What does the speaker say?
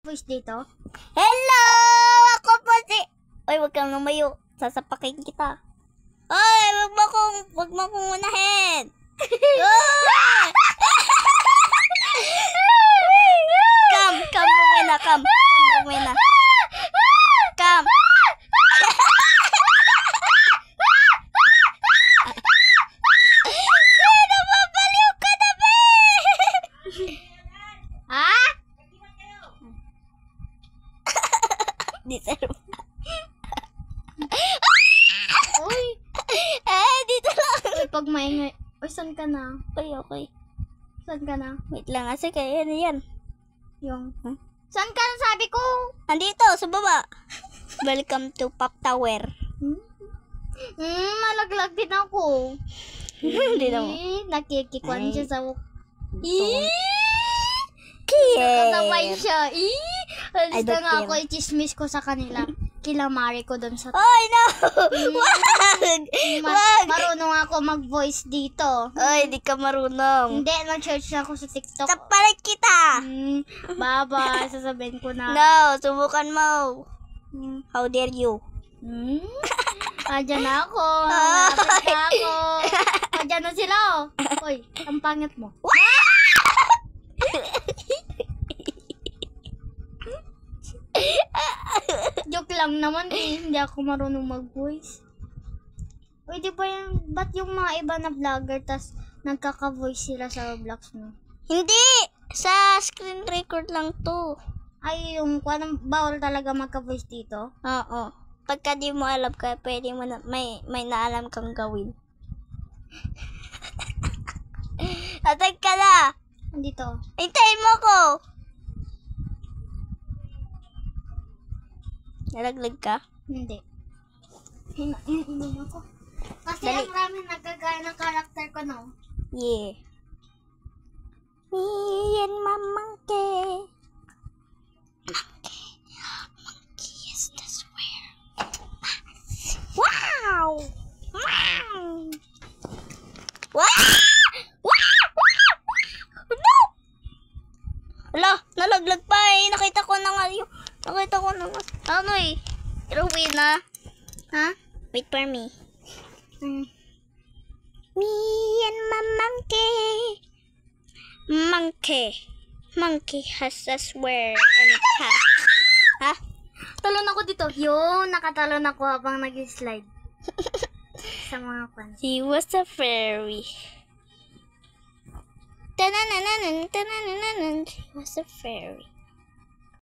Voice dito? Hello! Ako po si... Oy, wag kang lumayo. Sasapakin kita. Oy, wag mo kong unahin. Oy! Come, Rowena, come. Come, Rowena. Come. Napapaliw ka na, be! Ha? Dito. Uy! Dito lang. Uy, pag maingay. Uy, saan ka na? Okay. Saan ka na? Wait lang, kasi kaya yan. Yung... Saan ka na sabi ko? Andito, sa baba. Welcome to Pop Tower. Malaglag din ako. Hindi naman. Nakikikuan siya sa... Cute. Nakasabay siya. Alis I don't na nga care. ako, i-chismis ko sa kanila. Kilamari ko doon sa... Oy, no! Wag! Wag! Marunong ako mag-voice dito. Oy, di ka marunong. Hindi, nag-search na ako sa TikTok. Tapalit kita! Baba, sasabihin ko na. No, subukan mo. How dare you? Andyan na ako. Malapit na ako. Andyan na sila, oh. Uy, ang pangit mo. Joke lang naman eh. Hindi ako marunong mag-voice. Uy, di ba yung... Ba't yung mga iba na vlogger tas nagkaka-voice sila sa Roblox mo? Hindi! Sa screen record lang to. Ay, yung bawal talaga magka-voice dito? Oo. Pagka di mo alam ka, pwede mo na, may naalam kang gawin. Atag ka na! Dito. Hintayin mo ko! Nalaglag ka? Hindi. Inom ako. Kasi Dali. ang raming nagagaya ng karakter ko, no? Yeah. Me and my monkey. Monkey is the swear. Wow! Wow! Wow! No! Ala, nalaglag pa eh. Nakita ko na nga ano eh. Rowena. Ha? Wait for me. Me and my monkey. Monkey has a swear and it has. Ha? Talon ako dito. Yun, nakatalon ako habang nag-slide. Sa mga fans. He was a fairy. Tanananan. He was a fairy.